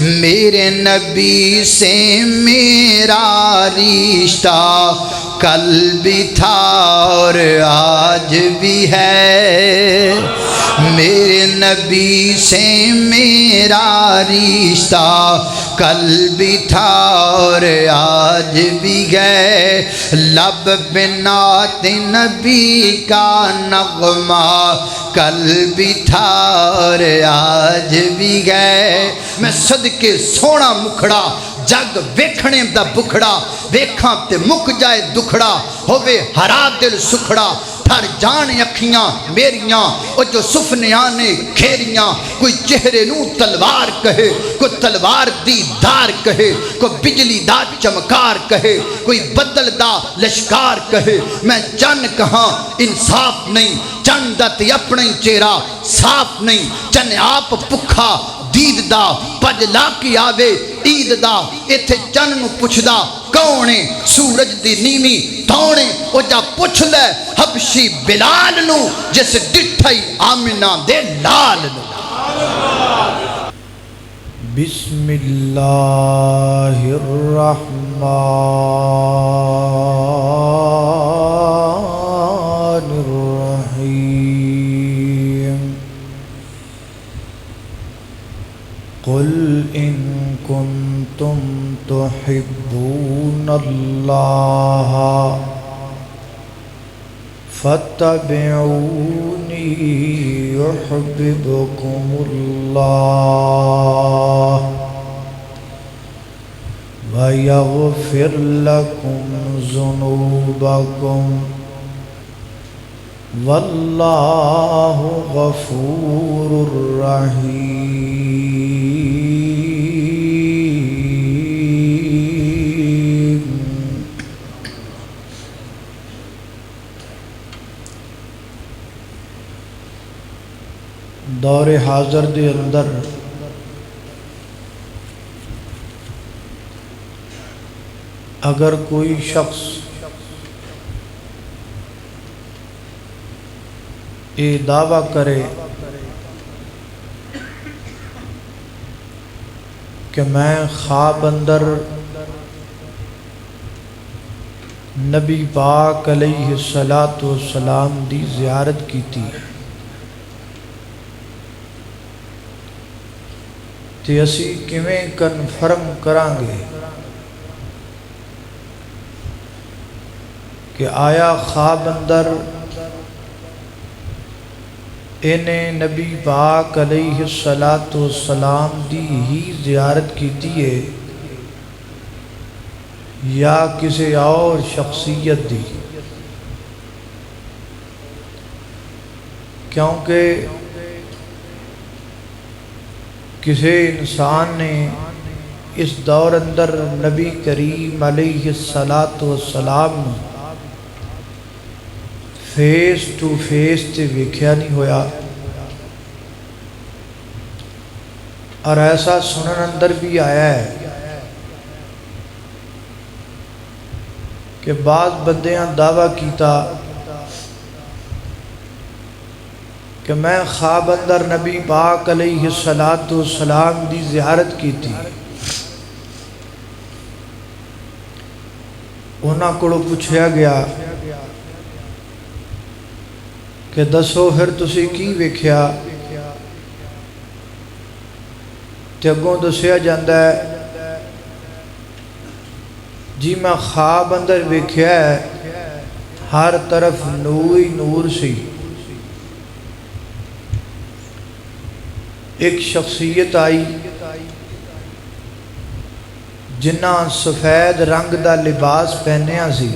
میرے نبی سے میرا رشتہ کل بھی تھا اور آج بھی ہے، میرے نبی سے میرا رشتہ کل بھی تھا اور آج بھی ہے، لب پہ نعت نبی کا نغمہ کل بھی تھا اور آج بھی ہے۔ میں صدقے سونا مکھڑا جگ ویکھنے دا بکھڑا، ویکھاں تے مک جائے دکھڑا، ہووے ہرا دل سکھڑا، تھر جان اکھیاں میریاں او جو سفنیاں نے کھیریاں، کوئی چہرے نو تلوار کہے، کوئی تلوار دی دار کہے، کوئی بجلی دا چمکار کہے، کوئی بدل دا لشکار کہے، میں چن کہاں انصاف نہیں، چن دا تے اپنے چہرہ صاف نہیں، چن آپ پکھا دید دا پج لا کی آوے عید دا، ایتھے چن نو پچھ دا کونے سورج دی نیمی تونے، او جا پچھ لے حبشی بلال نو جس ڈٹھائی آمنہ دے لال نو۔ بسم اللہ الرحمن الرحیم، قل ان کنتم تحبون اللہ فاتبعونی یحببکم اللہ ویغفر لکم ذنوبکم واللہ غفور رحیم۔ دور حاضر دے اندر اگر کوئی شخص یہ دعویٰ کرے کہ میں خواب اندر نبی پاک علیہ السلام دی زیارت کی تھی تے اسی کیویں کنفرم کرانگے کہ آیا خواب اندر انہیں نبی پاک علیہ السلام دی ہی زیارت کیتی ہے یا کسی اور شخصیت دی، کیونکہ کسی انسان نے اس دور اندر نبی کریم علیہ السلام فیس ٹو فیس تے ویکھیا نہیں ہویا، اور ایسا سنن اندر بھی آیا ہے کہ بعض بندیاں دعویٰ کیتا کہ میں خواب اندر نبی پاک علیہ السلام دی زیارت کی تھی، انہاں کو پوچھا گیا کہ دسو پھر تسی کی ویکھیا، تے اگوں دسیا جاندہ ہے جی میں خواب اندر ویکھیا ہے ہر طرف نور ہی نور سی، ایک شخصیت آئی جنہ سفید رنگ دا لباس پہنیا سی،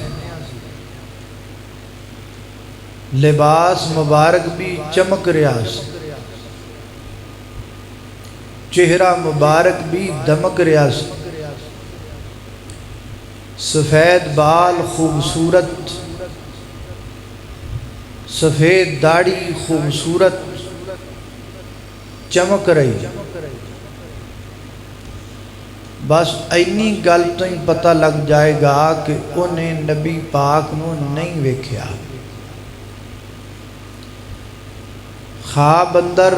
لباس مبارک بھی چمک رہا سی، چہرہ مبارک بھی دمک رہا سی، سفید بال خوبصورت، سفید داڑھی خوبصورت چمک رہی، بس اینی گل تو ہی پتہ لگ جائے گا کہ انہیں نبی پاک نو نہیں ویکھیا۔ خواب اندر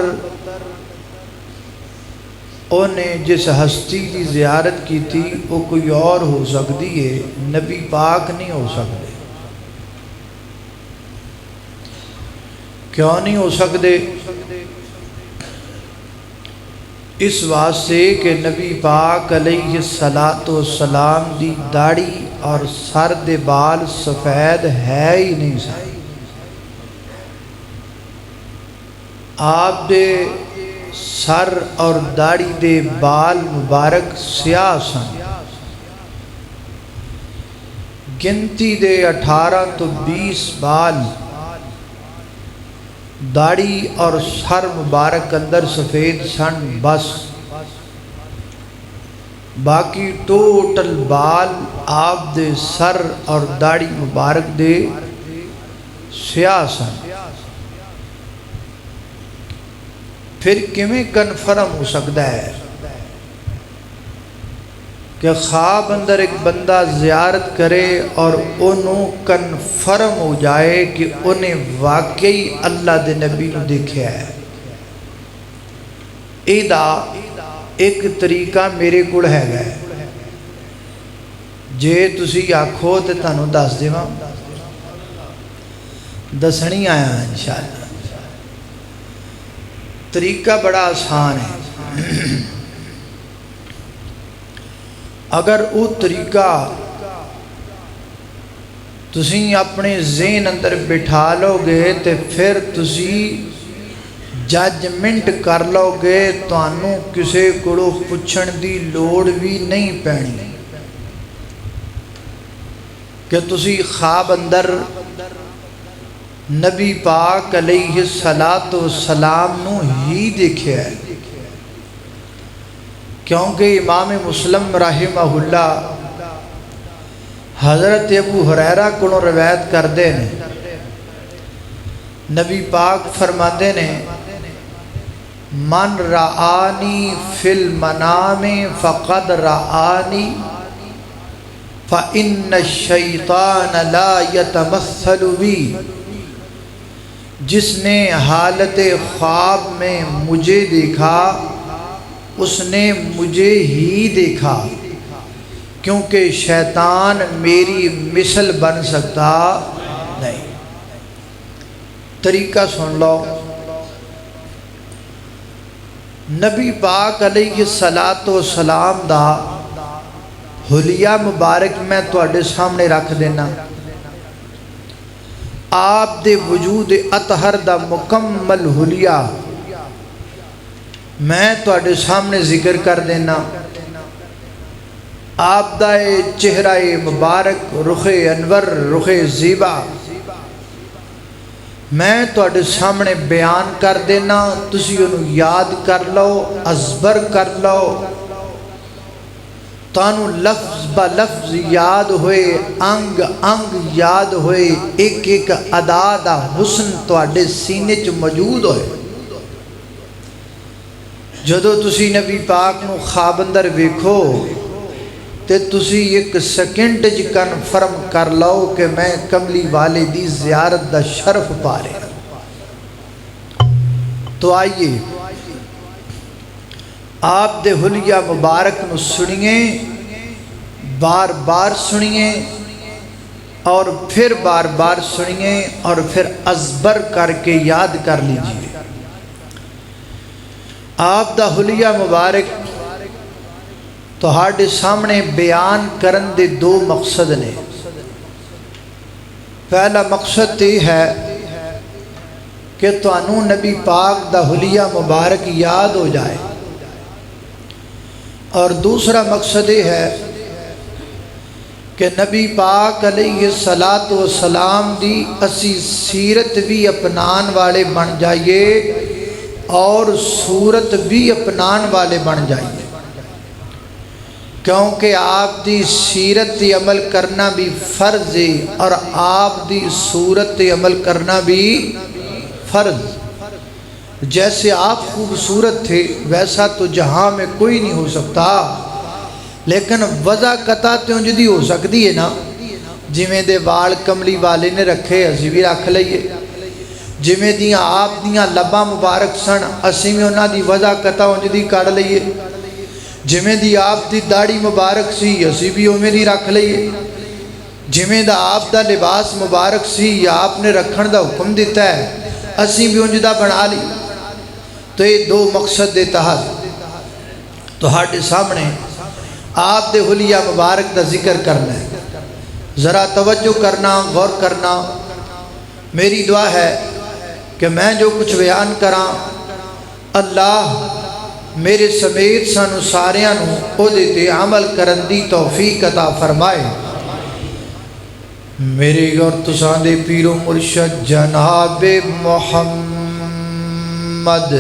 انہیں جس ہستی کی زیارت کی تھی وہ کوئی اور ہو سکتی ہے، نبی پاک نہیں ہو سکتے۔ کیوں نہیں ہو سکتے؟ اس واسطے کہ نبی پاک علیہ السلام دی داڑھی اور سر دے بال سفید ہے ہی نہیں سن۔ آپ دے سر اور داڑھی دے بال مبارک سیاہ سن، گنتی دے 18 تو 20 بال داڑھی اور سر مبارک اندر سفید سن بس، باقی ٹوٹل بال آپ دے سر اور داڑھی مبارک دے سیاہ سن۔ پھر کیویں کنفرم ہو سکتا ہے کہ خواب اندر ایک بندہ زیارت کرے اور انہوں کنفرم ہو جائے کہ انہیں واقعی اللہ دے نبی نو دیکھا ہے؟ ایدہ ایک طریقہ میرے کوڑ ہے گئے، جے تسی آکھو تے تانوں دس دیواں، دسنی آیا انشاءاللہ۔ طریقہ بڑا آسان ہے۔ اگر وہ طریقہ تسی اپنے ذہن اندر بٹھا لو گے تو پھر تسی ججمنٹ کر لو گے، تانوں کسے کوڑوں پوچھن دی لوڑ بھی نہیں پینی کہ تسی خواب اندر نبی پاک علیہ السلام نو ہی دیکھے ہے، کیونکہ امام مسلم رحمہ اللہ حضرت ابو ہریرہ کو روایت کر دے نے، نبی پاک فرماتے نے من رآنی فی المنام فقد رآنی فإن الشیطان لا یتمثل بی، جس نے حالت خواب میں مجھے دیکھا اس نے مجھے ہی دیکھا، کیونکہ شیطان میری مثل بن سکتا نہیں۔ طریقہ سن لو، نبی پاک علیہ السلام دا حلیہ مبارک میں تواڈے سامنے رکھ دینا، آپ دے وجود اطہر دا مکمل حلیہ میں تواڈے سامنے ذکر کر دینا۔ آپ دا چہرہ مبارک، رخ انور، رخ زیبا میں تواڈے سامنے بیان کر دینا، تسی انہوں یاد کر لو، ازبر کر لو، تانوں لفظ با لفظ یاد ہوئے، انگ انگ یاد ہوئے، ایک ایک ادا دا حسن تواڈے سینے چ موجود ہوئے۔ جدو تسی نبی پاک نو خواب اندر ویکھو تے تسی ایک سیکنڈ جی کنفرم کر لو کہ میں کملی والے دی زیارت دا شرف پا رہا۔ تو آئیے آپ دے حلیہ مبارک نو سنیے، بار بار سنیے اور پھر بار بار سنیے اور پھر ازبر کر کے یاد کر لیجئے۔ آپ دا حلیہ مبارک تہاڈے سامنے بیان کرن دے دو مقصد نے۔ پہلا مقصد یہ ہے کہ تانوں نبی پاک دا حلیہ مبارک یاد ہو جائے، اور دوسرا مقصد یہ ہے کہ نبی پاک علیہ السلام دی اسی سیرت بھی اپنان والے بن جائیے اور صورت بھی اپنان والے بن جائیے، کیونکہ آپ دی سیرت عمل کرنا بھی فرض ہے اور آپ دی صورت عمل کرنا بھی فرض۔ جیسے آپ خوبصورت تھے ویسا تو جہاں میں کوئی نہیں ہو سکتا، لیکن وضع قطع تیوں جدی ہو سکتی ہے نا، جویں دے وال کملی والے نے رکھے اسی بھی رکھ لئیے، جویں دیاں آپ دیاں لباں مبارک سن اسی میں انہاں دی وضع قطع جدی کر لئیے، ਜਿਵੇਂ ਦੀ ਆਪ ਦੀ ਦਾੜੀ ਮੁਬਾਰਕ ਸੀ ਅਸੀਂ ਵੀ ਉਵੇਂ ਦੀ ਰੱਖ ਲਈਏ, ਜਿਵੇਂ ਦਾ ਆਪ ਦਾ ਲਿਬਾਸ ਮੁਬਾਰਕ ਸੀ ਆਪ ਨੇ ਰੱਖਣ ਦਾ ਹੁਕਮ ਦਿੱਤਾ ਹੈ ਅਸੀਂ ਵੀ ਉਂਝ ਦਾ ਬਣਾ ਲਈ। تو یہ دو مقصد دے تحت تہاڈے سامنے آپ دے حلیہ مبارک دا ذکر کرنا ہے، ذرا توجہ کرنا، غور کرنا۔ میری دعا ہے کہ میں جو کچھ بیان کراں اللہ میرے سمیت سانو ساریاں نو او دیتے عمل کرن دی توفیق عطا فرمائے۔ میرے اور تساں دے پیر و مرشد جناب محمد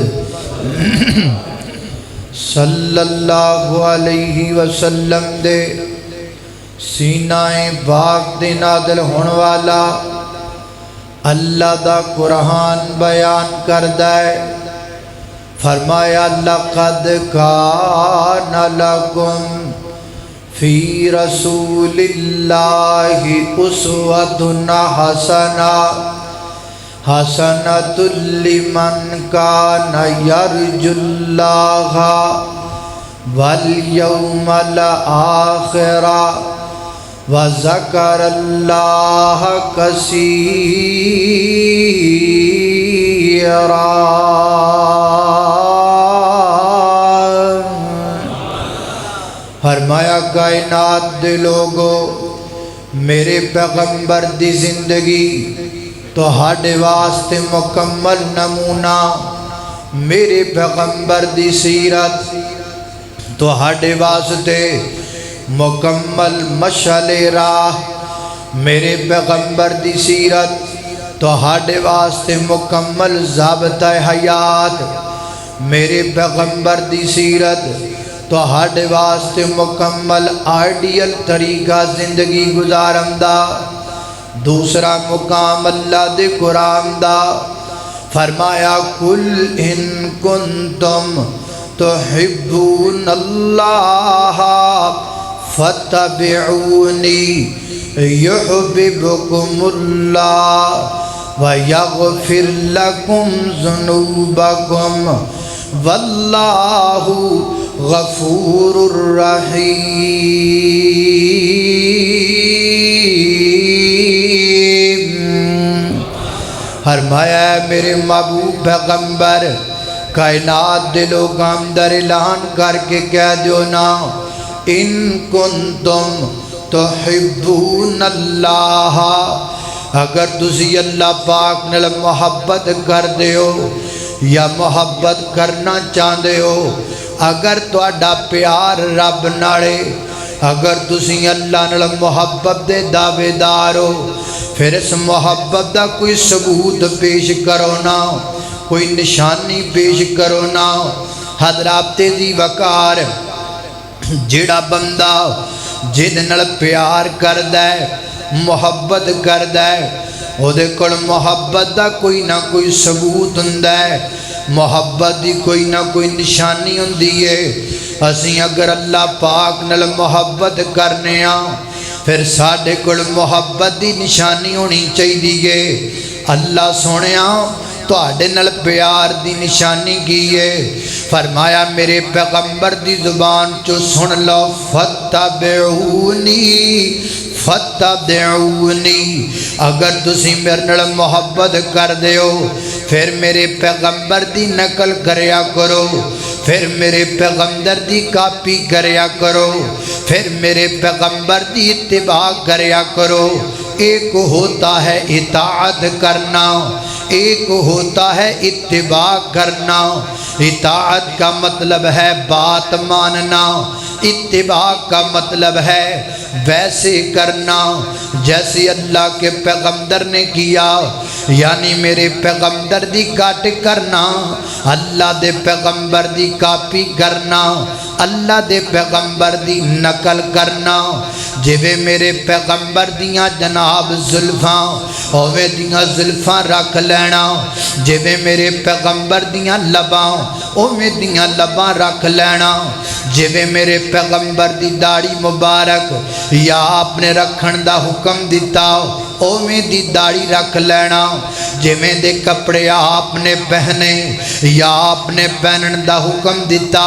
صلی اللہ علیہ وسلم دے سینہ پاک دے نازل ہون والا اللہ دا قرآن بیان کردہ ہے۔ فرمایا لقد کان لکم فی رسول اللہ اسوۃ حسنۃ لمن کان یرجو اللہ والیوم الآخر وذکر اللہ کثیرا۔ فرمایا کائنات دے لوگو میرے پیغمبر دی زندگی تو ہاڈے واسطے مکمل نمونہ، میرے پیغمبر دی سیرت تو ہاڈے واسطے مکمل مشعل راہ، میرے پیغمبر دی سیرت تو ہاڈے واسطے مکمل ضابطہ حیات، میرے پیغمبر دی سیرت تو ہاڈے واسطے مکمل آئیڈیل طریقہ زندگی گزارن دا۔ دوسرا مقام اللہ دے قرآن دا فرمایا کل ان کنتم تحبون اللہ فاتبعونی یحببکم اللہ ویغفر لکم ذنوبکم واللہ غفور الرحیم۔ فرمایا ہے میرے محبوب پیغمبر کائنات دے لوگاں اندر اعلان کر کے کہہ دیو نا ان کنتم تحبون اللہ، اگر تسی اللہ پاک نال محبت کر دیو یا محبت کرنا چاہتے ہو، اگر تہاڈا پیار رب نالے، اگر تسی اللہ نال محبت دے دعوے دار ہو، پھر اس محبت دا کوئی ثبوت پیش کرو نا، کوئی نشانی پیش کرو نا۔ حضرات دی وقار جڑا بندہ جن نال پیار کردہ ہے، محبت کردہ ہے، او دے کول محبت دا کوئی نہ کوئی ثبوت ہوندا ہے، محبت دی کوئی نہ کوئی نشانی ہوندی ہے۔ اسیں اگر اللہ پاک نال محبت کرنے ہاں پھر ساڈے کول محبت دی نشانی ہونی چاہیے۔ اللہ سونیا تہاڈے نال پیار دی نشانی کی ہے؟ فرمایا میرے پیغمبر دی زبان چو سن لو فتبعونی فتبعونی، اگر تسی میرے نال محبت کر دیو پھر میرے پیغمبر دی نقل کریا کرو، پھر میرے پیغمبر دی کاپی کریا کرو، پھر میرے پیغمبر دی اتباع کریا کرو۔ ایک ہوتا ہے اطاعت کرنا، ایک ہوتا ہے اتباع کرنا۔ اطاعت کا مطلب ہے بات ماننا، اتباع کا مطلب ہے ویسے کرنا جیسے اللہ کے پیغمبر نے کیا، یعنی میرے پیغمبر دی کاٹ کرنا، اللہ دے پیغمبر دی کاپی کرنا، اللہ دے پیغمبر دی نقل کرنا۔ جویں میرے پیغمبر دیاں جناب زلفاں اوے دیاں زلفاں رکھ لینا، جویں میرے پیغمبر دیاں لباں اوے دیاں لباں رکھ لینا، جویں میرے پیغمبر دی داڑھی مبارک یا آپ نے رکھن دا حکم دیتا اوے دی داڑھی رکھ لینا، جویں دے کپڑے آپ نے پہنے یا آپ نے پہنن دا حکم دیتا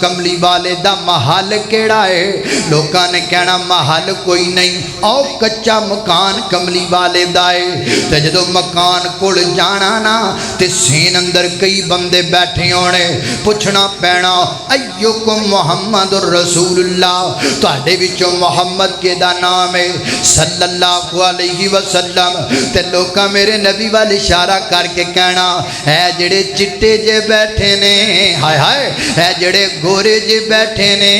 کملی والے دا محل کیڑا ہے؟ لوکاں نے کہنا محل کوئی نہیں، او کچا مکان کملی والے دا ہے۔ تے جدو مکان کول جانا نا تے سین اندر کئی بندے بیٹھے ہونے، پوچھنا پینا ایوکم محمد الرسول اللہ، تواڈے وچوں محمد کے دا نام ہے صلی اللہ علیہ وسلم۔ تے لوکاں میرے نبی والے اشارہ کر کے کہنا اے جڑے چٹے جے بیٹھے نے، ہائے ہائے اے جڑے گورے جے بیٹھے نے،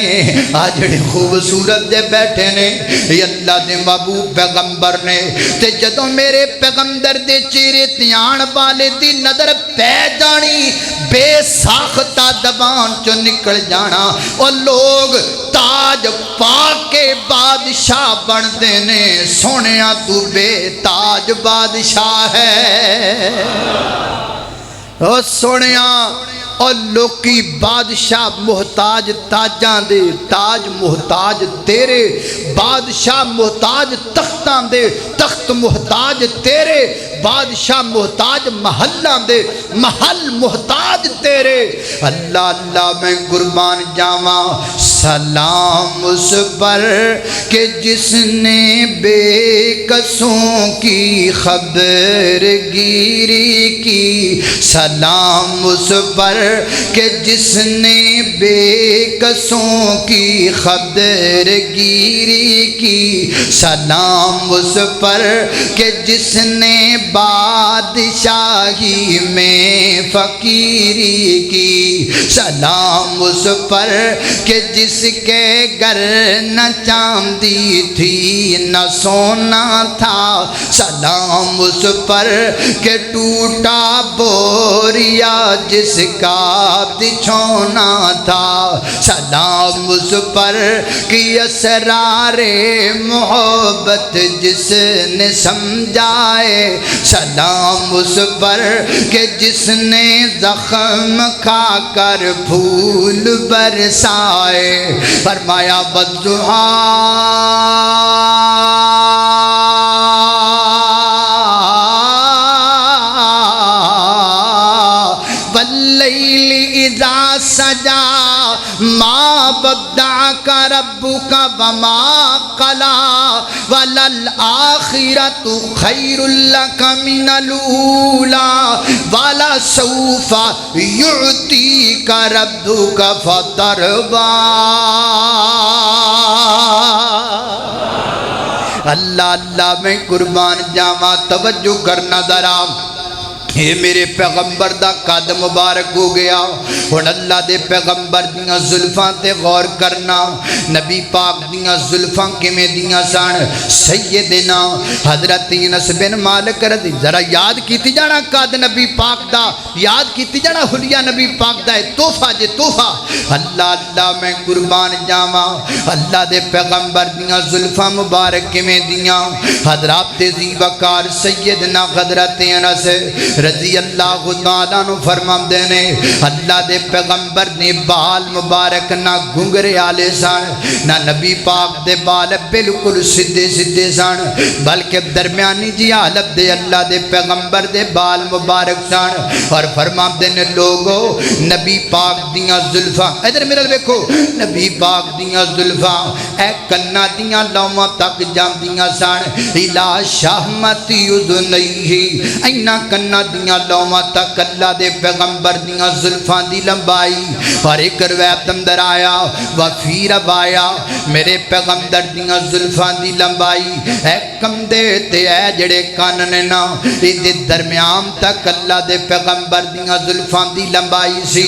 آ جڑے خوبصورت جے بیٹھے نے، یہ اللہ دے محبوب پیغمبر نے۔ تے جدوں میرے پیغمبر دے چہرے تیان والے دی نظر پہ جانی، بے ساختہ زبان چو نکل جانا، اور لوگ تاج پا کے بادشاہ بن دینے، سونیا تو بے تاج بادشاہ ہے۔ او سونیا اور لوکی بادشاہ محتاج تاجاں دے، تاج محتاج تیرے، بادشاہ محتاج تختاں دے، تخت محتاج تیرے، بادشاہ محتاج محلاں دے، محل محتاج تیرے۔ اللہ اللہ میں قربان جاواں، سلام اس پر کہ جس نے بے کسوں کی خبر گیری کی، سلام اس پر کہ جس نے بے کسوں کی خبر گیری کی، سلام اس پر کہ جس نے بادشاہی میں فقیری کی، سلام اس پر کہ جس کے گھر نہ چاندی تھی نہ سونا تھا، سلام اس پر کہ ٹوٹا بوریا جس کا بچھونا تھا، سلام اس پر کہ اسرار محبت جس نے سمجھائے، سلام اس پر کہ جس نے زخم کھا کر پھول برسائے۔ فرمایا والضحیٰ واللیل اذا سجا ما ودعک ربک وما قلی وللآخرۃ خیر لک من الاولی ولسوف یعطیک ربک فترضی۔ اللہ اللہ میں قربان جاواں، توجہ کرنا ذرا، یہ میرے پیغمبر دا قد مبارک ہو گیا۔ اور اللہ دے پیغمبر دیاں زلفاں تے غور کرنا، نبی پاک دیاں زلفاں کیویں دیاں سن؟ سیدنا حضرت انس بن مالک رضی، ذرا یاد کیتی جانا قد نبی پاک دا، یاد کیتی جانا حلیہ نبی پاک دا، تحفہ جے تحفہ۔ اللہ اللہ میں قربان جاواں، اللہ دے پیغمبر دیاں زلفاں مبارک کیویں دیاں؟ حضرات ذی وقار سیدنا حضرت انس رضی اللہ تعالیٰ عنہ فرماندے نے، اللہ دے پیغمبر نے بال مبارک نہ گنگرے آلے سن، نہ نبی پاک دے بال بالکل سدھے سدھے سن، بلکہ درمیانی جی حالت دے اللہ دے پیغمبر دے بال مبارک سن۔ اور فرماندے نے لوگو نبی پاک دیاں زلفاں، ادھر میرے ویکھو، نبی پاک دیاں زلفاں اے کنا دیاں لوماں تک جاندیاں سن، الا شہمتی اذنیہ، اینا کنا دیاں لوماں تک اللہ دے پیغمبر دیاں زلفاں دی لمبائی۔ اور ایک روایت اندر آیا وفی روایا میرے پیغمبر دیاں زلفاں دی لمبائی اے کمدے تے اے جڑے کان نے نا، دے درمیان تک اللہ دے پیغمبر دیاں زلفاں دی لمبائی سی۔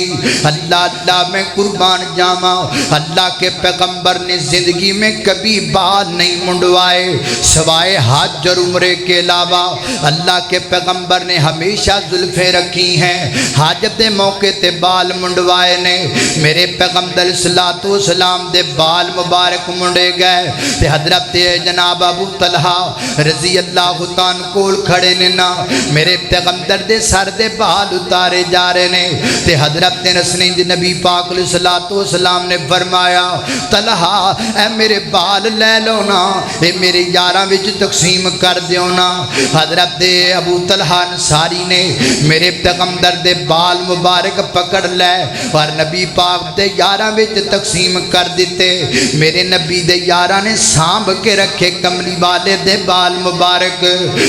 اللہ اللہ میں قربان جاواں، اللہ کے پیغمبر نے زندگی میں کبھی بال نہیں منڈوائے سوائے حج اور عمرے کے علاوہ۔ اللہ کے پیغمبر نے ہمیشہ زلفیں رکھی ہیں، حاجت دے موقع تے بال منڈوائے نے۔ میرے پیغمبر صلی اللہ علیہ وسلم دے بال مبارک منڈے گئے تے حضرت جناب ابو طلحہ رضی اللہ تعالیٰ کول کھڑے نے نا، میرے پیغمبر دے سر دے بال اتارے جا رہے نے تے حضرت نسنین نبی پاک علیہ الصلوۃ والسلام نے فرمایا طلحہ اے میرے بال لے لو نا، اے میرے یاراں وچ تقسیم کر دیو نا۔ حضرت ابو طلحہ انصاری صحابی نے میرے پیغمبر دے بال مبارک پکڑ لے اور نبی پاک دے یاراں وچ تقسیم کر دیتے. میرے نبی دے یاراں نے سانبھ کے رکھے کملی والے دے بال مبارک.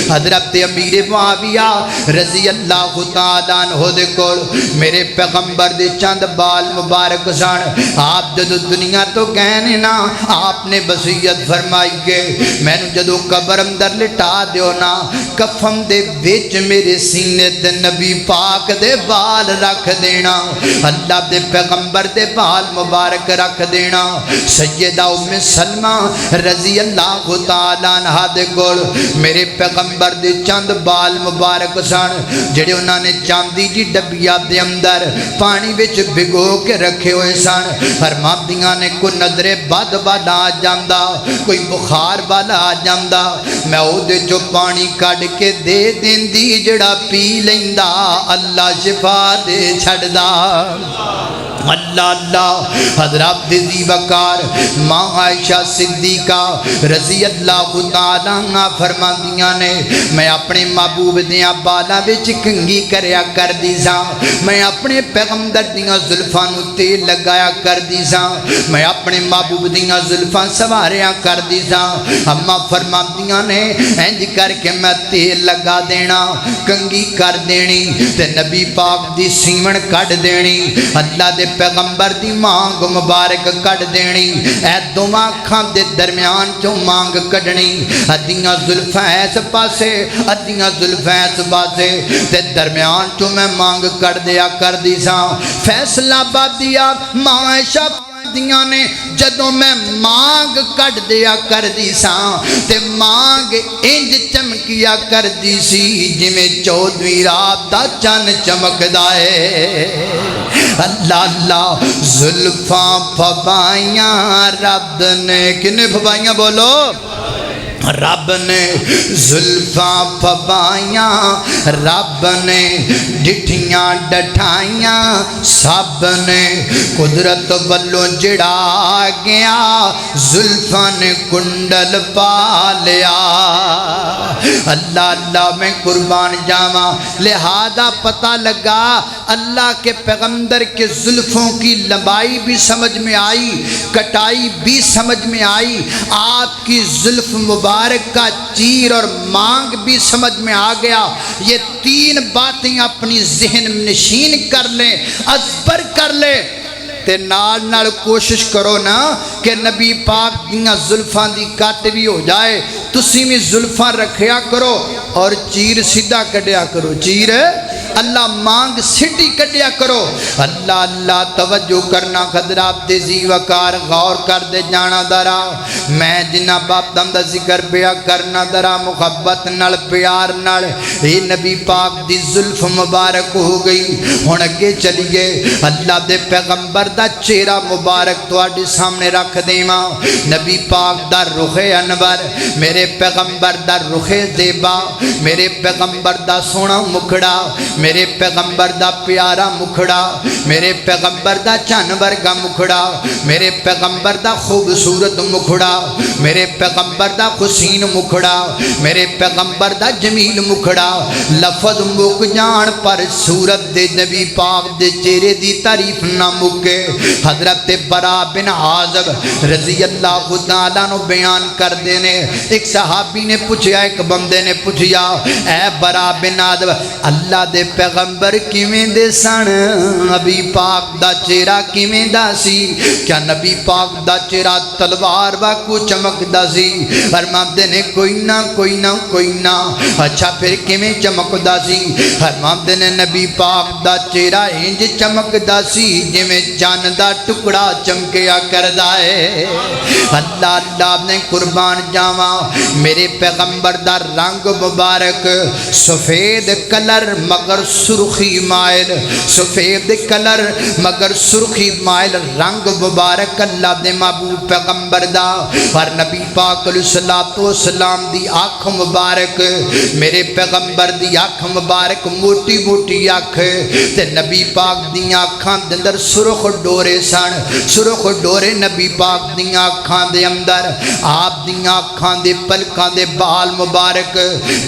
حضرت امیر معاویہ رضی اللہ تعالیٰ عنہ دے کول میرے پیغمبر دے چند بال مبارک سن. آپ جدو دنیا تو گئے نا آپ نے وصیت فرمائی کہ میں جدو قبر اندر لٹا دیو نا کفن دے وچ میرے سینے تے نبی پاک دے بال رکھ دینا, اللہ دے پیغمبر دے بال مبارک رکھ دینا. سیدہ ام سلمہ رضی اللہ تعالیٰ عنہ دے کول میرے پیغمبر دے چند بال مبارک سن جڑے انہاں نے چاندی جی ڈبیا دے اندر پانی وچ بھگو کے رکھے ہوئے سن. فرماندیاں نے کوئی نظر بد والا آ جاندا کوئی بخار والا آ جاندا میں او دے جو پانی کڈ کے دے دیندی جڑا پی لیندا اللہ شفا دے چھڑدا. اللہ اللہ. حضرت دی وقار ماں عائشہ صدیقہ رضی اللہ تعالیٰ عنہ فرماندیاں نے میں اپنے محبوب دیاں بالاں وچ کنگھی کریا کردی ساں, میں اپنے پیغمبر دیاں زلفاں نو تیل لگایا کردی ساں, میں اپنے محبوب دیاں زلفاں سواریا کردی ساں. اماں فرماندیاں نے انج کر کے میں تیل لگا دینا کنگھی کر دینی تے نبی پاک دی سیون کڈ دینی, اللہ دے پیغمبر دی مانگ مبارک کڈ دینی. اے دوواں اکھاں دے درمیان چوں مانگ کڈنی, ادیاں زلفاں اس پاسے ادیاں زلفاں اس پاسے تے درمیان چوں میں مانگ کڈ دیا کردی ساں. فیصلہ آبادیہ ماں عائشہ دیاں نے جدوں میں مانگ کڈ دیا کردی ساں تے مانگ انج چمکیا کردی سی جویں 14ویں رات دا چن چمکدا ہے. اللہ اللہ. زلفاں پھبائیاں رب نے کنے پھبائیاں بولو رب نے زلفاں پھبائیاں رب نے ڈٹھیاں ڈٹھائیاں سب نے قدرت والوں جڑا گیا زلفاں نے کنڈل پا لیا. اللہ اللہ میں قربان جاواں. لہذا پتہ لگا اللہ کے پیغمبر کے زلفوں کی لمبائی بھی سمجھ میں آئی, کٹائی بھی سمجھ میں آئی, آپ کی زلف مبارک کا چیر اور مانگ بھی سمجھ میں آ گیا. یہ تین باتیں اپنی ذہن نشین کر لیں, ازبر کر لیں تے نال نال کوشش کرو نا کہ نبی پاک دیاں زلفاں دی کٹ بھی ہو جائے. تسی بھی زلفاں رکھیا کرو اور چیر سیدھا کڈیا کرو, چیر اللہ مانگ سٹی کڈیا کرو. اللہ اللہ. توجہ کرنا حضرات دے زی وقار غور کر دے جانا درا. میں جنہ باپ دم دا ذکر پیا کرنا درا محبت نال پیار نال اے نبی پاک دی زلف مبارک ہو گئی. ہن اگے چلیے اللہ دے پیغمبر دا چہرہ مبارک تواڈے سامنے رکھ دیواں. نبی پاک دا رخ انور, میرے پیغمبر دا رخ زیبا, میرے پیغمبر دا سونا مکھڑا, میرے پیغمبر دا پیارا مکھڑا, میرے پیغمبر دا چن ورگا مکھڑا, میرے پیغمبر دا خوبصورت مکھڑا, میرے پیغمبر دا حسین مکھڑا, میرے پیغمبر دا جمیل مکھڑا. لفظ مک جان پر صورت دے نبی پاک دے چہرے دی تعریف نہ مکے. حضرت برا بن عازب رضی اللہ تعالیٰ عنہ بیان کر دینے, ایک صحابی نے پوچھا, ایک بندے نے پوچھا اے برا بن عازب اللہ دے پیغمبر کیویں دے سن, نبی پاک دا چہرہ کیویں دا سی, کیا نبی پاک دا چہرہ تلوار واکو چمکدا سی؟ فرماندے نے کوئی نہ کوئی نہ کوئی نہ. اچھا پھر کیویں چمکدا سی؟ فرماندے نے نبی پاک دا چہرہ انج چمکدا سی جویں چن دا ٹکڑا چمکیا کردا ہے. اللہ اللہ نے قربان جاواں. میرے پیغمبر دا رنگ مبارک سفید کلر مگر سرخی مائل سفید کلر مگر سرخی مائل رنگ مبارک اللہ دے محبوب پیغمبر دا اور نبی پاک علیہ الصلوۃ والسلام دی آنکھ مبارک میرے پیغمبر دی آنکھ مبارک موٹی موٹی آنکھ تے نبی پاک دی آنکھاں دے اندر سرخ ڈورے سن سرخ ڈورے نبی پاک دی آنکھاں دے اندر آپ دی آنکھاں دے پلکاں دے بال مبارک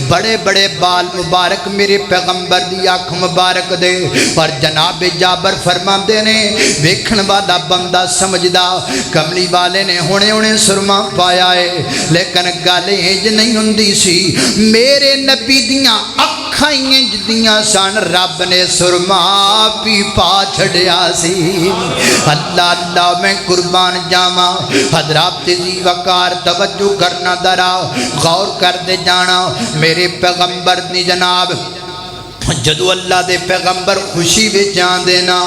بڑے بڑے بال مبارک میرے پیغمبر دی آنکھ مبارک دے اور جناب جابر فرماندے نے ویکھن والا بندہ سمجھدا کملی والے نے ہونے ہونے سرما پایا ہے لیکن گل انج نہیں ہوندی سی میرے نبی دیاں اکھاں انج دیاں سن رب نے سرما بھی پا چھڑیا سی اللہ اللہ میں قربان جاواں حضرات دی وقار توجہ کرنا درا غور کر دے جانا میرے پیغمبر دی جناب جدو اللہ دے پیغمبر خوشی بے جان دینا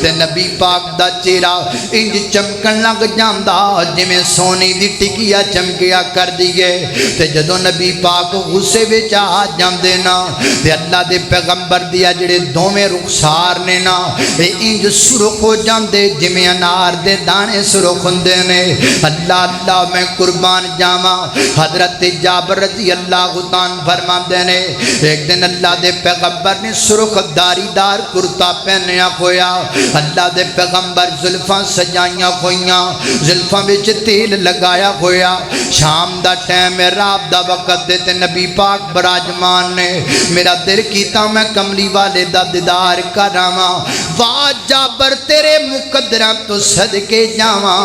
تے نبی پاک دا چہرہ انج چمکن لگ جاندا جویں سونی دی ٹکیا چمکیا کر دیے تے جدو نبی پاک غصے وچ آ جاندے نا تے اللہ دے پیغمبر دیا جڑے دوویں رخسار نے نا اے انج سرخ ہو جاندے جویں انار دے دانے سرخ ہوندے نے اللہ اللہ میں قربان جاواں حضرت جابر رضی اللہ تعالی فرماندے نے ایک دن اللہ دے پیغمبر نے سرخ داری دار کرتا پہنیا ہویا اللہ دے پیغمبر زلفاں سجائیاں ہویاں زلفاں وچ تیل لگایا ہویا شام دا ٹائم رات دا وقت دے تے نبی پاک براجمان نے میرا دل کیتا میں کملی والے دا دیدار کراواں واہ جابر تیرے مقدراں تو صدقے جاواں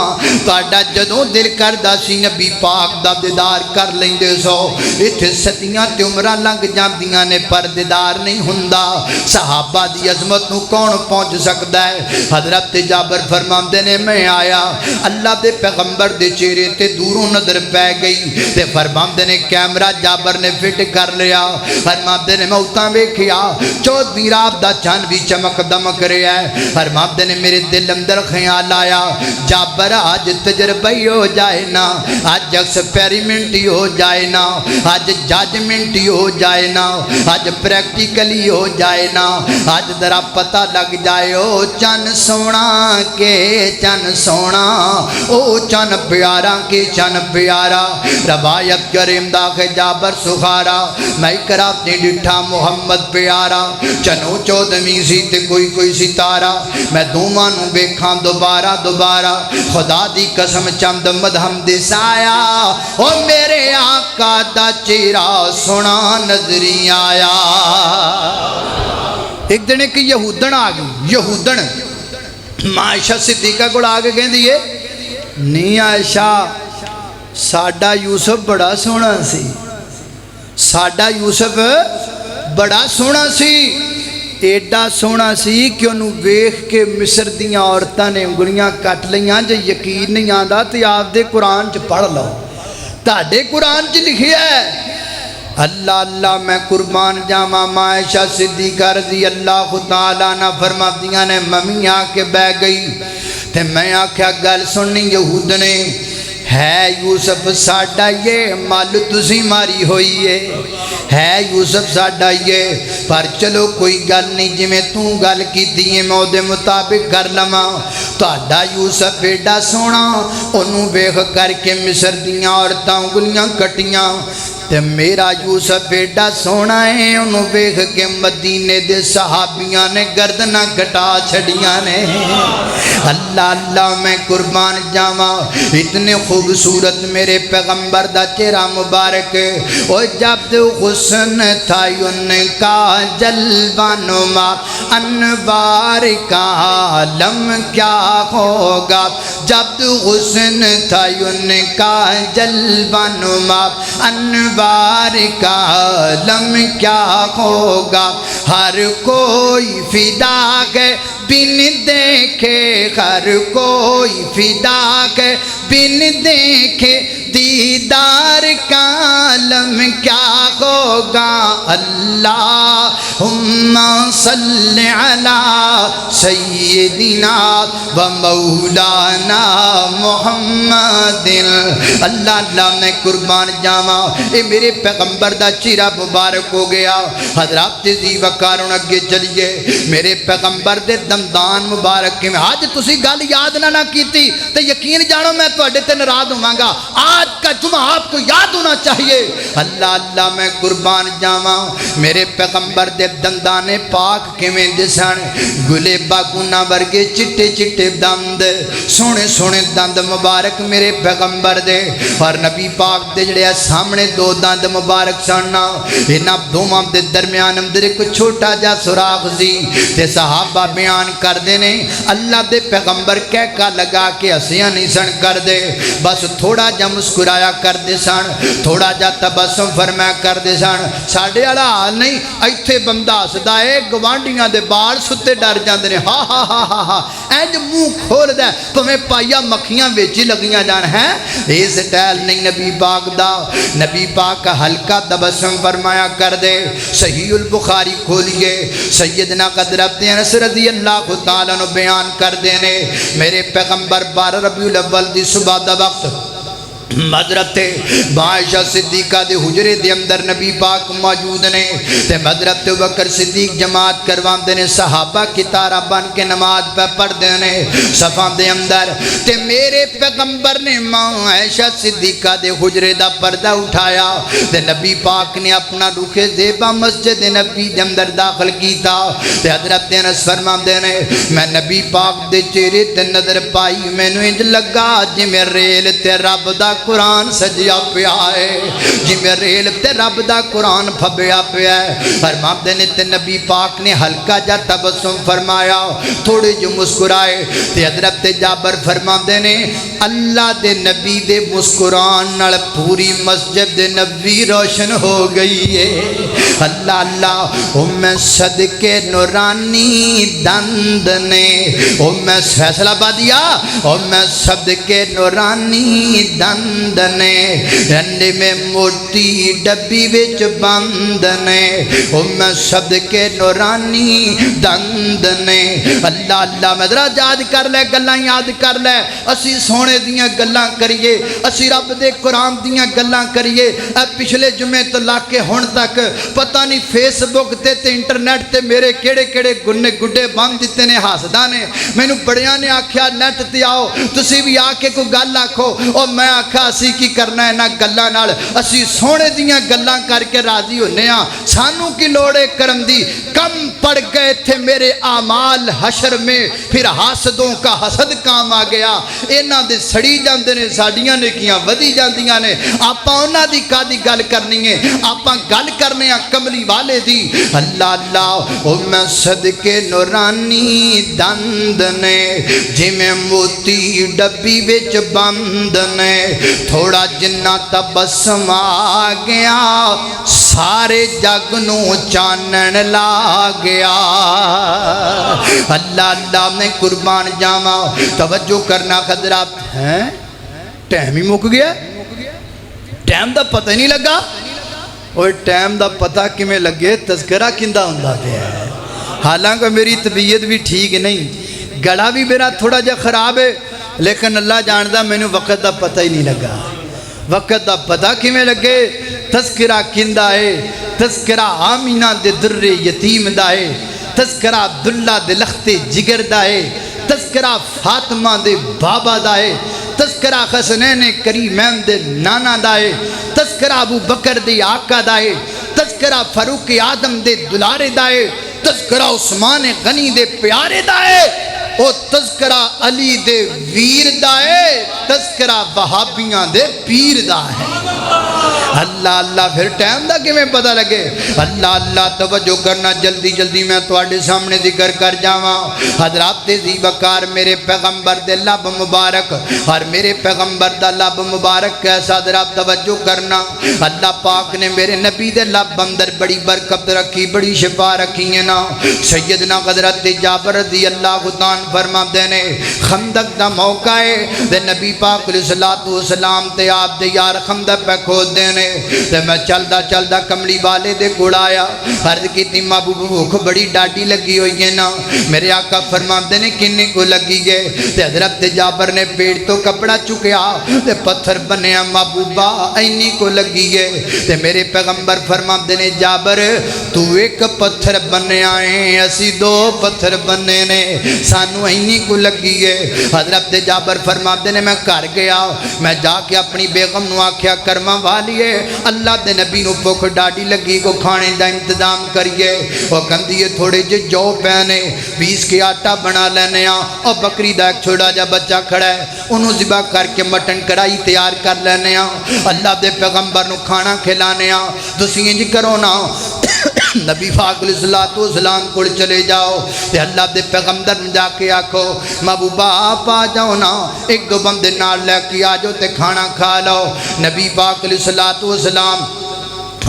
تہاڈا جدوں دل کردا سی نبی پاک دا دیدار کر لیندے سو ایتھے صدیاں تے عمراں لنگ جاندیاں نے پر دیدار نہیں ہوندا صحابہ دی عظمت نو کون پہنچ سکدا ہے حضرت جابر فرماندے نے میں آیا اللہ دے پیغمبر دے چہرے تے دوروں نظر پے گئی تے فرماندے نے کیمرہ جابر نے فٹ کر لیا فرماندے نے میں اتاں ویکھیا 14 رات دا چاند بھی چمک دمک رہا ہے فرماندے نے میرے دل اندر خیال آیا جابر آج تجربہ ہی ہو جائے نا آج ایکسپیریمنٹ ہی ہو جائے نا آج ججمنٹ ہی ہو جائے نا آج پریکٹیکلی ہو جائے نا آج ذرا پتہ لگ جائے او چن سونا کے چن سونا او چن پیارا کے چن پیارا روایت کریم دا جابر سخارا میں کراتے ڈٹھا محمد پیارا چنو چودھویں سی تے کوئی ستارہ میں دوواں نو ویکھاں دوبارہ دوبارہ خدا دی قسم چند مدھم دسایا او میرے آقا دا چہرہ سونا نظری آیا ایک دن ایک یہودن آ گئی یہودن عائشہ صدیقہ کو آ کے کہندی ہے نہیں عائشہ ساڈا یوسف بڑا سونا سی ساڈا یوسف بڑا سونا سی ایڈا سونا سی کہ انہوں ویکھ کے مصر دیاں عورتاں نے انگلیاں کٹ لیاں جے یقین نہیں آندا تے آپ دے قرآن چ پڑھ لو تہاڈے قرآن چ لکھیا ہے اللہ اللہ میں قربان جاواں عائشہ صدیقہ رضی اللہ تعالیٰ عنہ فرماتیاں نے ممی آ کے بہ گئی تے میں آکھیا گل سننی یہود نے ہے یوسف ساڈا یہ مال تسی ماری ہوئی ہے یوسف ساڈا یہ پر چلو کوئی گل نہیں جی میں تو گل کی دیئے میں دے مطابق کر لما تہاڈا یوسف ایڈا سونا انہوں ویکھ کر کے مصر دیاں عورتاں انگلیاں کٹیاں تے میرا یوسف ایڈا سونا ہے انہوں ویکھ کے مدینے دے صحابیاں نے گردناں کٹا چھڑیاں نے اللہ اللہ میں قربان جاواں اتنے خوبصورت میرے پیغمبر دا چہرہ مبارک اور جب حسن تھا ان کا جلوہ نما انوار کا عالم کیا ہوگا جب حسن تھا ان کا جلوہ نما انوار کا عالم کیا ہوگا ہر کوئی فدا ہے بن دیکھے ہر کوئی فدا ہے بن دیکھے دیدار کا عالم کیا ہوگا اللہ صلی علی سیدنا و مولانا محمد۔ اللہ اللہ میں قربان جاواں، اے میرے پیغمبر دا چہرہ مبارک ہو گیا۔ حضرات ذی وقار اگے چلیے، میرے پیغمبر دے دندان مبارک کے آج تسی گل یاد نہ کیتی تے یقین جانو میں تواڈے تے ناراض ہوواں گا۔ آج کا جمعہ آپ کو یاد ہونا چاہیے۔ اللہ اللہ میں قربان جاواں، میرے پیغمبر دے دندان پاک کیویں دسن، گلے باگونا ورگے چٹے چٹے دند، سونے سونے دند مبارک میرے پیغمبر دے، اور نبی پاک دے جڑے سامنے دو دند مبارک سننا، انہاں دوواں دے درمیان اندر ایک چھوٹا جا سوراخ سی، تے صحابہ بیان کردے نے اللہ دے پیغمبر کہکا لگا کے ہسیاں نہیں سن کر دے، بس تھوڑا جا مسکرایا کر دے سن، تھوڑا جا تبسم فرمایا کر دے سن۔ ساڈے والا حال نہیں، ایتھے بندہ ہسدا ہے گوانڈیاں دے بال ستے ڈر جاندے نے، ہا ہا ہا ہا ہا اینج منہ کھولدا ہے پویں پائیا مکھیاں وچ ہی لگیاں جان ہیں۔ اے سٹائل نہیں نبی پاک دا، نبی پاک کا ہلکا تبسم فرمایا کر دے۔ صحیح البخاری کھولیے، سیدنا حضرت انس رضی اللہ تعالیٰ عنہ بیان کر دینے، میرے پیغمبر 12 ربیع الاول دی صبح دا وقت حضرت عائشہ صدیقہ دے حجرے دے اندر نبی پاک موجود نے، تے حضرت بکر صدیق جماعت کرواندے نے، صحابہ کی طرح بن کے نماز پہ پڑھ دے نے صفاں دے اندر، تے میرے پیغمبر نے ماں عائشہ صدیقہ دے حجرے دا پردہ اٹھایا، تے نبی پاک نے اپنا رخ زیبا مسجد نبی دے اندر داخل کیتا، تے حضرت انس فرماندے نے میں نبی پاک دے چہرے تے نظر پائی، مینوں انج لگا جویں ریل تے رب دا قرآن سجیا پیا ہے، جی میں ریل تے رب دا قرآن پھبیا پیا ہے۔ فرماندے نے تے نبی پاک نے ہلکا جا تبسم فرمایا، تھوڑے جو مسکرائے، تے حضرت جابر فرماندے نے اللہ دے نبی دے مسکران نال پوری مسجد نبی روشن ہو گئی ہے۔ اللہ اللہ او میں صدقے نورانی دند نے، او میں فیصلہ بادیا، او میں صدقے نورانی دند نے، رنڈے میں موٹی ڈبی وچ بند نے، او میں صدقے نورانی دند نے۔ اللہ اللہ میں ذرا یاد کر لے گلاں یاد کر لے، اسی سونے دیاں گلاں کریے، اسی رب دے قرآن دیاں گلاں کریے۔ اے پچھلے جمعے تو لا کے ہن تک پتہ نہیں فیس بک تے انٹرنیٹ تے میرے کیڑے کیڑے گنے گڈے بن دیتے نے ہاسدا نے، مینوں بڑیاں نے آکھیا نیٹ تے آؤ تسی بھی آ کے کوئی گل آکھو، او میں آکھا اسی کی کرنا ہے نا گلاں نال، اسی سونے دیاں گلاں کر کے راضی ہونے ہاں، سانوں کی لوڑے کرم دی، کم پڑ گئے تھے میرے اعمال حشر میں، پھر حاسدوں کا حسد کام آ گیا، انہاں دے سڑی جاندے نے ساڈیاں نیکیاں ودی جاندیاں نے، آپاں انہاں دی کادی گل کرنی ہے، آپاں گل کرنے ہاں کملی والے دی۔ اللہ اللہ او میں صدقے نورانی دند نے، جویں موتی ڈبی وچ بند نے، تھوڑا جنہ تبسم آ گیا سارے جگ نو چانن لا گیا۔ اللہ اللہ میں قربان جاواں، توجہ کرنا حضرات، ہیں ٹائم ہی مک گیا، ٹائم دا پتہ نہیں لگا، اور ٹائم دا پتہ کیویں لگے تذکرہ کیندا ہوندا پیا ہے۔ حالانکہ میری طبیعت بھی ٹھیک نہیں، گلا بھی میرا تھوڑا جا خراب ہے، لیکن اللہ جاندا مینوں وقت دا پتہ ہی نہیں لگا۔ وقت دا پتہ کیویں لگے؟ تذکرہ کیندا ہے، تذکرہ آمینہ دے در یتیم دا ہے، تذکرہ عبداللہ دے لخت جگر دا ہے، تذکرہ فاطمہ دے بابا دا ہے، تذکرہ حسنین کریمین دے نانا دا ہے، تذکرہ ابو بکر دے آقا دا ہے، تذکرہ فاروق آدم دے دلارے دا ہے، تذکرہ عثمان غنی دے پیارے دا ہے، او تذکرہ علی دے ویر دا ہے، تذکرہ وہابیاں دے پیر دا ہے۔ اللہ اللہ پھر ٹائم دا کہ میں پتہ لگے۔ اللہ اللہ توجہ کرنا، جلدی جلدی میں تواڈے سامنے ذکر کر جاواں۔ حضرات ذی وقار میرے پیغمبر دے لب مبارک، اور میرے پیغمبر دا لب مبارک کیسا حضرات توجہ کرنا۔ اللہ پاک نے میرے نبی دے لب اندر بڑی برکت رکھی، بڑی شفا رکھی ہے نا۔ سیدنا حضرت جابر رضی اللہ تعالیٰ فرماتے نے خندق دا موقع ہے تے نبی پاک علیہ الصلوۃ والسلام تے آپ دے یار خندق پہ کھود دینے تے میں چلدا چلدا کملی والے دے کول آیا عرض کیتی محبوب بھوک بڑی ڈاڈی لگی ہوئی ہے نا میرے آقا فرماتے نے کنے کو لگی ہے تے حضرت جابر نے پیٹ تو کپڑا چکیا تے پتھر بنیا محبوبہ اینی کو لگی ہے تے میرے پیغمبر فرماتے نے جابر تو ایک پتھر بنیا ہے اسی دو پتھر بننے نے سانو اینی کو لگی ہے حضرت جابر فرماتے نے میں گھر گیا میں جا کے اپنی بیگم نو آکھیا کرما والیے اللہ دے نبی نو بھوک ڈاڈی لگی کو کھانے دا انتظام کریے وہ کہندی ہے تھوڑے جے جو پہنے 20 کے آٹا بنا لینے اور بکری دا ایک چھوڑا جا بچہ کھڑا ہے انہوں ذبح کر کے مٹن کڑائی تیار کر لینے اللہ دے پیغمبر نو کھانا کھلانے تسی انج کرو نا نبی پاک علیہ الصلوۃ والسلام کو چلے جاؤ تے اللہ دے پیغمبر جا کے آکھو محبوبہ آپ آ جاؤ نا ایک دو بندے نال لے کے آ جاؤ تے کھانا کھا لو نبی پاک علیہ الصلوۃ والسلام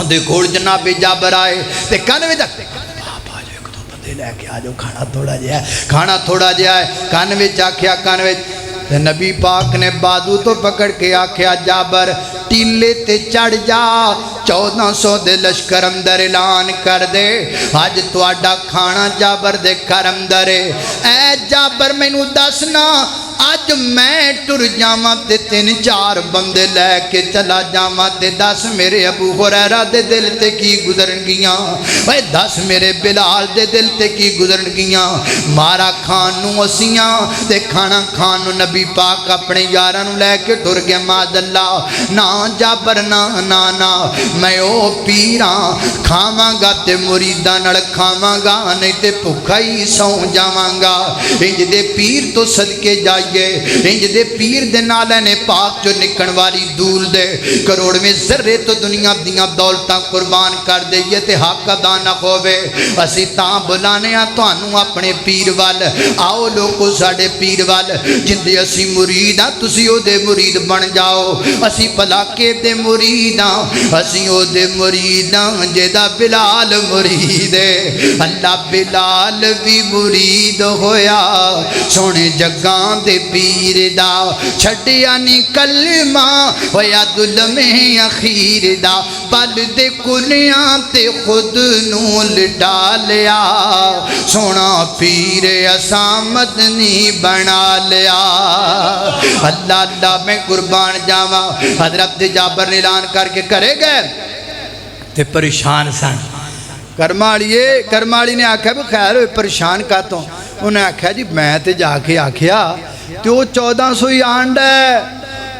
دے کول جناب جابر آئے تے کانویں تک آپ آ جاؤ ایک دو بندے لے کے آ جاؤ کھانا تھوڑا جہا ہے کھانا تھوڑا جہا ہے کانویں آکھیا کانویں نبی پاک نے بازو تو پکڑ کے آکھیا جابر ٹیلے تے چڑھ جا 1400 دے لشکر اندر اعلان کر دے آج تواڈا کھانا جابر دے گھر اندر اے جابر مینوں دسنا آج میں ٹر جاواں تے 3-4 بندے لے کے چلا جاواں تے دس میرے ابو ہریرہ دے دل تے کی گزرن گیاں اے دس میرے بلال دے دل تے کی گزرن گیاں مارا کھان نو اسیاں تے کھانا کھان نو نبی پاک اپنے یاراں نو لے کے ٹر گیا ماد اللہ نا جابر نا میں او پیراں کھاواں گا تے مریداں نال کھاواں گا نہیں تے بھکھا ہی سو جاواں گا انج دے پیر تو صدقے جائیے انج دے پیر دے نالے نے پاک جو نکن والی دول دے کروڑویں ذرے تو دنیا دیاں دولتاں قربان کر دئیے تے حق ادا نہ ہووے اسی تاں بلانے تانوں اپنے پیر وال آؤ لوگو ساڈے پیر وال جندے اسی مرید تسی او دے مرید بن جاؤ اسی پلاکے دے مرید اسی او دے مرید جیدہ بلال مرید اللہ بلال بھی مرید ہویا سونے جگاں دے پیر دا چھڑیا نی کلمہ ہویا دل میں اخیر دا پل دے کلیاں تے خود نول ڈالیا سونا پیر اسامت نی بنا لیا اللہ اللہ میں قربان جاواں حضرت جابر نے اعلان کر کے کرے گئے تے پریشان سن کرمالی نے آکھا بھی خیر ہوئے پریشان کہتا ہوں انہیں آکھا جی میں تے جا کے آکھیا تو 1400 ہی آنڈ ہے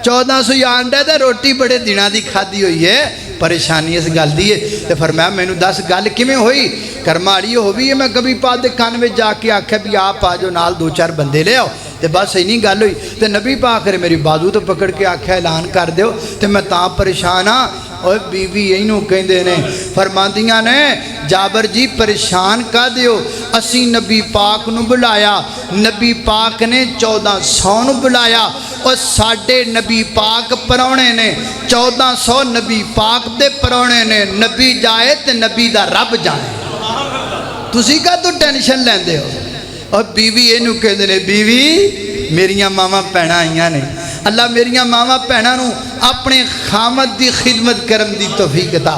1400 ہی آنڈ ہے تے روٹی بڑے دنہ دی کھادی ہوئی ہے پریشانی اس گل دی ہے تے فرمایا میں نو 10 گل کیویں ہوئی کرمالی ہو بھی ہے میں کبھی پاک دے کان میں جا کے آکھا بھی آپ آ جو نال 2-4 بندے لے آؤ تے بس ہی نہیں گل ہوئی تے نبی پاک نے میری بازو تو پکڑ کے آکھا اعلان کر دیو تے میں تاں پریشان ہاں اور بی بی اینو کہندے نے فرماندیاں نے جابر جی پریشان کا دیو اسی نبی پاک نو بلایا نبی پاک نے 1400 نو بلایا اور ساڑھے نبی پاک پرونے نے 1400 نبی پاک دے پرونے نے نبی جائے تے نبی دا رب جائے تسی کا تو ٹینشن لیندے ہو اور بیوی اینو کہندے نے بیوی میریاں ماما پینا آئیاں نے اللہ میریاں ماما پینا نو اپنے خامد دی خدمت کرم دی توفیق دا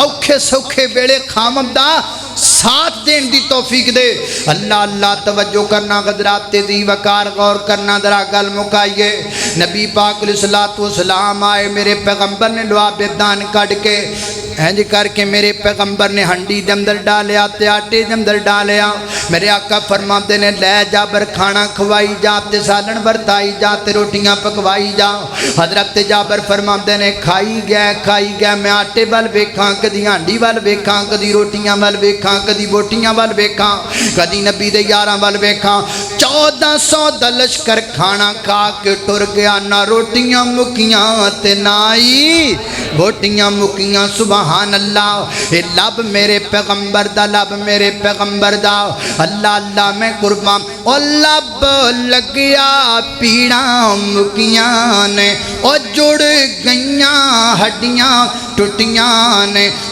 اوکھے سوکھے بیڑے خامد دا ساتھ دین دی توفیق دے اللہ اللہ توجہ کرنا غدرات دی وقار غور کرنا درا گل مکائیے نبی پاک علیہ الصلوۃ والسلام آئے میرے پیغمبر نے لعاب دان کٹ کے اینج کر کے میرے پیغمبر نے ہنڈی دے اندر ڈالیا تے آٹے دے اندر ڈالیا میرے آقا فرماتے نے لے جابر کھانا کھوائی جا تے سالن برتائی جا تے روٹیاں پکوائی جا حضرت جابر فرماتے نے کھائی گیا میں آٹے وال ویکھاں کدی ہانڈی وال ویکھاں کدی روٹیاں وال ویکھاں کدی بوٹیاں وال ویکھاں کدی نبی دے یاراں وال ویکھاں 1400 دا لشکر کھانا کھا کے ٹر گیا نہ روٹیاں مکیاں تے نہ ہی بوٹیاں مکیاں سبحان اللہ اے لب میرے پیغمبر دا لب میرے پیغمبر دا اللہ اللہ میں قربان او لب لگیا پیڑاں مکیاں نے او جڑ گئیاں ہڈیاں ٹوٹیاں نے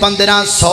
1500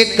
1